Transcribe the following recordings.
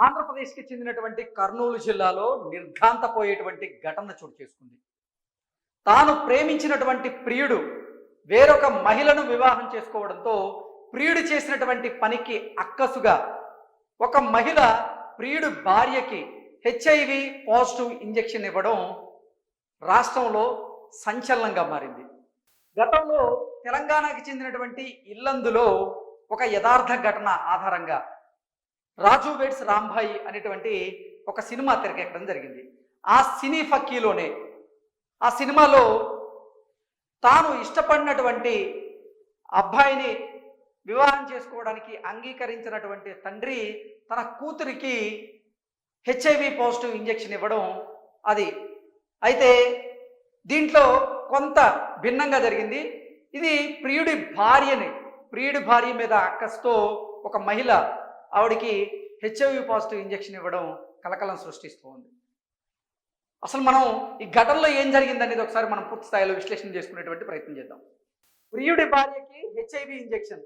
ఆంధ్రప్రదేశ్‌కి చెందినటువంటి కర్నూలు జిల్లాలో నిర్ఘాంతపోయేటువంటి ఘటన చోటు చేసుకుంది. తాను ప్రేమించినటువంటి ప్రియుడు వేరొక మహిళను వివాహం చేసుకోవడంతో ప్రియుడు చేసినటువంటి పనికి అక్కసుగా ఒక మహిళ ప్రియుడు భార్యకి హెచ్ఐవి పాజిటివ్ ఇంజెక్షన్ ఇవ్వడం రాష్ట్రంలో సంచలనంగా మారింది. గతంలో తెలంగాణకి చెందినటువంటి ఇల్లందులో ఒక యథార్థ ఘటన ఆధారంగా రాజు వెడ్స్ రాంబాయి అనేటువంటి ఒక సినిమా తెరకెక్కడం జరిగింది. ఆ సినీ ఫక్కీలోనే ఆ సినిమాలో తాను ఇష్టపడినటువంటి అబ్బాయిని వివాహం చేసుకోవడానికి అంగీకరించినటువంటి తండ్రి తన కూతురికి హెచ్ఐవి పాజిటివ్ ఇంజెక్షన్ ఇవ్వడం అది అయితే దీంట్లో కొంత భిన్నంగా జరిగింది. ఇది ప్రియుడి భార్య మీద అక్కస్తో ఒక మహిళ ఆవిడికి హెచ్ఐవి పాజిటివ్ ఇంజెక్షన్ ఇవ్వడం కలకలం సృష్టిస్తూ ఉంది. అసలు మనం ఈ ఘటనలో ఏం జరిగిందనేది ఒకసారి మనం పూర్తి స్థాయిలో విశ్లేషణ చేసుకునేటువంటి ప్రయత్నం చేద్దాం. ప్రియుడి భార్యకి హెచ్ఐవి ఇంజెక్షన్,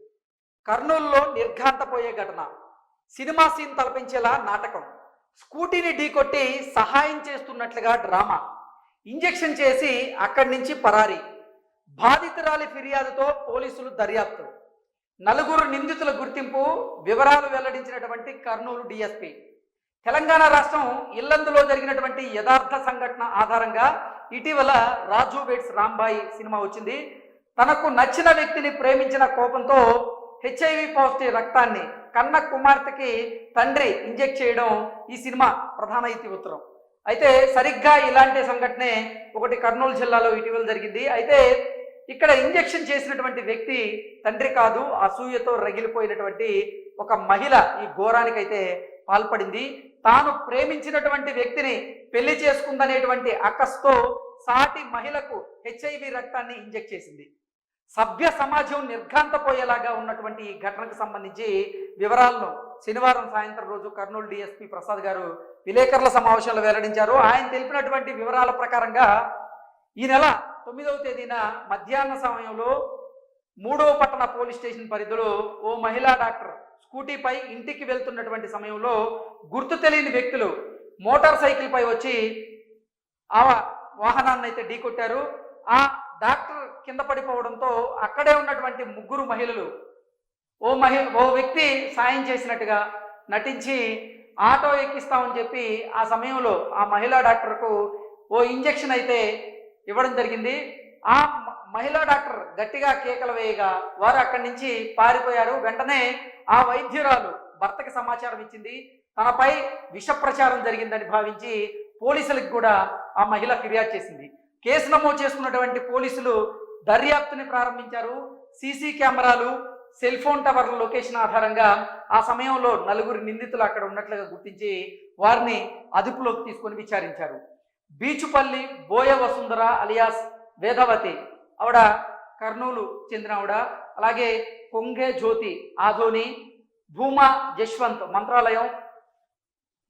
కర్నూలులో నిర్ఘాంతపోయే ఘటన, సినిమా సీన్ తలపించేలా నాటకం, స్కూటీని ఢీకొట్టి సహాయం చేస్తున్నట్లుగా డ్రామా, ఇంజెక్షన్ చేసి అక్కడి నుంచి పరారీ, బాధితురాలి ఫిర్యాదుతో పోలీసులు దర్యాప్తు, నలుగురు నిందితుల గుర్తింపు, వివరాలు వెల్లడించినటువంటి కర్నూలు డిఎస్పీ. తెలంగాణ రాష్ట్రం ఇల్లందులో జరిగినటువంటి యథార్థ సంఘటన ఆధారంగా ఇటీవల రాజు వెడ్స్ రాంబాయి సినిమా వచ్చింది. తనకు నచ్చిన వ్యక్తిని ప్రేమించిన కోపంతో హెచ్ఐవి పాజిటివ్ రక్తాన్ని కన్న కుమార్తెకి తండ్రి ఇంజెక్ట్ చేయడం ఈ సినిమా ప్రధాన ఇతివృత్తం. అయితే సరిగ్గా ఇలాంటి సంఘటనే ఒకటి కర్నూలు జిల్లాలో ఇటీవల జరిగింది. అయితే ఇక్కడ ఇంజెక్షన్ చేసినటువంటి వ్యక్తి తండ్రి కాదు, అసూయతో రగిలిపోయినటువంటి ఒక మహిళ ఈ ఘోరానికైతే పాల్పడింది. తాను ప్రేమించినటువంటి వ్యక్తిని పెళ్లి చేసుకుందనేటువంటి అక్కస్తో సాటి మహిళకు హెచ్ఐవి రక్తాన్ని ఇంజెక్ట్ చేసింది. సభ్య సమాజం నిర్ఘాంతపోయేలాగా ఉన్నటువంటి ఈ ఘటనకు సంబంధించి వివరాలను శనివారం సాయంత్రం రోజు కర్నూలు డిఎస్పీ ప్రసాద్ గారు విలేకరుల సమావేశంలో వెల్లడించారు. ఆయన తెలిపినటువంటి వివరాల ప్రకారంగా ఈ నెల 9వ తేదీన మధ్యాహ్న సమయంలో 3వ పట్టణ పోలీస్ స్టేషన్ పరిధిలో ఓ మహిళా డాక్టర్ స్కూటీపై ఇంటికి వెళ్తున్నటువంటి సమయంలో గుర్తు తెలియని వ్యక్తులు మోటార్ సైకిల్ పై వచ్చి ఆ వాహనాన్ని అయితే ఢీకొట్టారు. ఆ డాక్టర్ కింద పడిపోవడంతో అక్కడే ఉన్నటువంటి ముగ్గురు మహిళలు ఓ వ్యక్తి సాయం చేసినట్టుగా నటించి ఆటో ఎక్కిస్తామని చెప్పి ఆ సమయంలో ఆ మహిళా డాక్టర్కు ఓ ఇంజెక్షన్ అయితే ఇవ్వడం జరిగింది. ఆ మహిళా డాక్టర్ గట్టిగా కేకలు వేయగా వారు అక్కడి నుంచి పారిపోయారు. వెంటనే ఆ వైద్యురాలు భర్తకి సమాచారం ఇచ్చింది. తనపై విష ప్రచారం జరిగిందని భావించి పోలీసులకు కూడా ఆ మహిళ ఫిర్యాదు చేసింది. కేసు నమోదు చేసుకున్నటువంటి పోలీసులు దర్యాప్తుని ప్రారంభించారు. సీసీ కెమెరాలు, సెల్ ఫోన్ టవర్ల లొకేషన్ ఆధారంగా ఆ సమయంలో నలుగురు నిందితులు అక్కడ ఉన్నట్లుగా గుర్తించి వారిని అదుపులోకి తీసుకొని విచారించారు. బీచుపల్లి బోయ వసుంధర అలియాస్ వేదవతి ఆవిడ కర్నూలు చెందిన ఆవిడ, అలాగే కొంగే జ్యోతి ఆధోని, భూమా జశ్వంత్ మంత్రాలయం,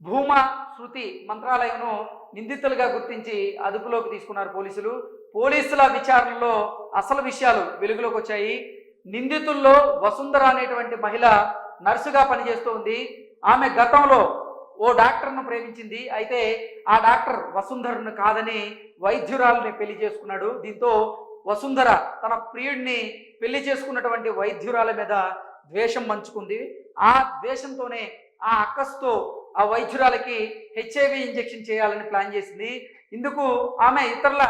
భూమా శృతి మంత్రాలయంను నిందితులుగా గుర్తించి అదుపులోకి తీసుకున్నారు పోలీసులు. పోలీసుల విచారణలో అసలు విషయాలు వెలుగులోకి వచ్చాయి. నిందితుల్లో వసుంధర అనేటువంటి మహిళ నర్సుగా పనిచేస్తూ ఉంది. ఆమె గతంలో ఓ డాక్టర్ను ప్రేమించింది. అయితే ఆ డాక్టర్ వసుంధరను కాదని వైద్యురాలని పెళ్లి చేసుకున్నాడు. దీంతో వసుంధర తన ప్రియుడిని పెళ్లి చేసుకున్నటువంటి వైద్యురాల మీద ద్వేషం మంచుకుంది. ఆ ద్వేషంతోనే ఆ అక్కస్తో ఆ వైద్యురాలకి హెచ్ఐవి ఇంజెక్షన్ చేయాలని ప్లాన్ చేసింది. ఇందుకు ఆమె ఇతరుల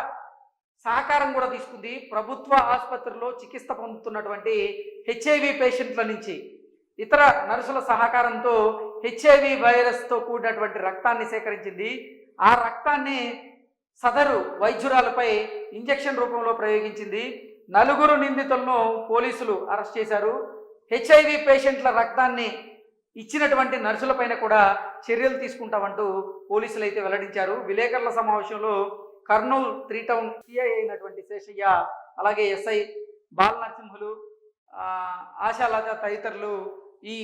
సహకారం కూడా తీసుకుంది. ప్రభుత్వ ఆసుపత్రిలో చికిత్స పొందుతున్నటువంటి హెచ్ఐవి పేషెంట్ల నుంచి ఇతర నర్సుల సహకారంతో హెచ్ఐవి వైరస్తో కూడినటువంటి రక్తాన్ని సేకరించింది. ఆ రక్తాన్ని సదరు వైద్యురాలపై ఇంజెక్షన్ రూపంలో ప్రయోగించింది. నలుగురు నిందితులను పోలీసులు అరెస్ట్ చేశారు. హెచ్ఐవి పేషెంట్ల రక్తాన్ని ఇచ్చినటువంటి నర్సులపైన కూడా చర్యలు తీసుకుంటామంటూ పోలీసులు అయితే వెల్లడించారు. విలేకరుల సమావేశంలో కర్నూలు 3 టౌన్ సిఐ అయినటువంటి శేషయ్య, అలాగే ఎస్ఐ బాల నరసింహులు, ఆశాలత తదితరులు ఈ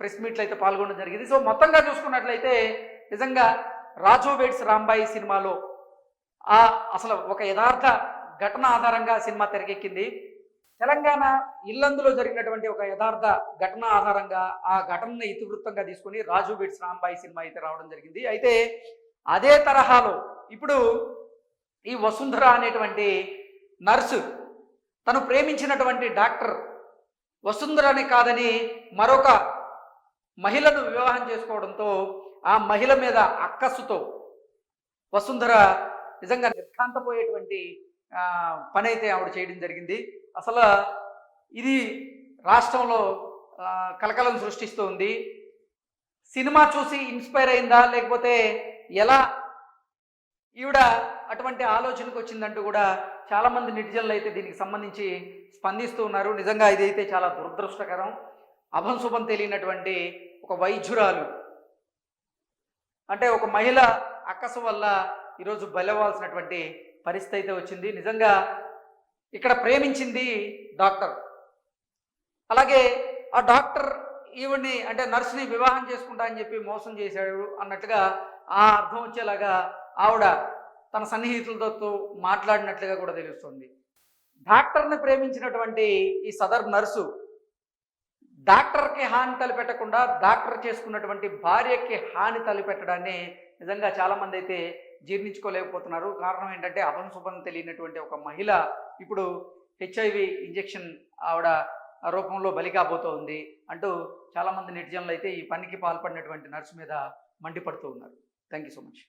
ప్రెస్ మీట్లు అయితే పాల్గొనడం జరిగింది. సో మొత్తంగా చూసుకున్నట్లయితే నిజంగా రాజు వెడ్స్ రాంబాయి సినిమాలో అసలు ఒక యథార్థ ఘటన ఆధారంగా సినిమా తెరకెక్కింది. తెలంగాణ ఇల్లందులో జరిగినటువంటి ఒక యథార్థ ఘటన ఆధారంగా ఆ ఘటనను ఇతివృత్తంగా తీసుకొని రాజు బిట్స్ రాంబాయి సినిమా అయితే రావడం జరిగింది. అయితే అదే తరహాలో ఇప్పుడు ఈ వసుంధర అనేటువంటి నర్సు తను ప్రేమించినటువంటి డాక్టర్ వసుంధరని కాదని మరొక మహిళను వివాహం చేసుకోవడంతో ఆ మహిళ మీద అక్కస్సుతో వసుంధర నిజంగా నిర్ఘాంతపోయేటువంటి పని అయితే ఆవిడ చేయడం జరిగింది. అసలు ఇది రాష్ట్రంలో కలకలం సృష్టిస్తూ ఉంది. సినిమా చూసి ఇన్స్పైర్ అయిందా, లేకపోతే ఎలా ఈవిడ అటువంటి ఆలోచనకు వచ్చిందంటూ కూడా చాలామంది నెటిజన్లు అయితే దీనికి సంబంధించి స్పందిస్తూ ఉన్నారు. నిజంగా ఇదైతే చాలా దురదృష్టకరం. అభం శుభం తెలియనటువంటి ఒక వైద్యురాలు, అంటే ఒక మహిళ అక్కసు వల్ల ఈరోజు బలవ్వాల్సినటువంటి పరిస్థితి అయితే వచ్చింది. నిజంగా ఇక్కడ ప్రేమించింది డాక్టర్, అలాగే ఆ డాక్టర్ ఈవిడ్ని అంటే నర్సుని వివాహం చేసుకుంటా అని చెప్పి మోసం చేశాడు అన్నట్టుగా ఆ అర్థం వచ్చేలాగా ఆవిడ తన సన్నిహితులతో మాట్లాడినట్లుగా కూడా తెలుస్తుంది. డాక్టర్ని ప్రేమించినటువంటి ఈ సదర్ నర్సు డాక్టర్కి హాని తలపెట్టకుండా డాక్టర్ చేసుకున్నటువంటి భార్యకి హాని తలపెట్టడాన్ని నిజంగా చాలామంది అయితే జీర్ణించుకోలేకపోతున్నారు. కారణం ఏంటంటే అభంశుభం తెలియనటువంటి ఒక మహిళ ఇప్పుడు HIV ఇంజెక్షన్ ఆవిడ రూపంలో బలి కాబోతోంది అంటూ చాలామంది నెటిజన్లు అయితే ఈ పనికి పాల్పడినటువంటి నర్సు మీద మండిపడుతూ ఉన్నారు. Thank you so much.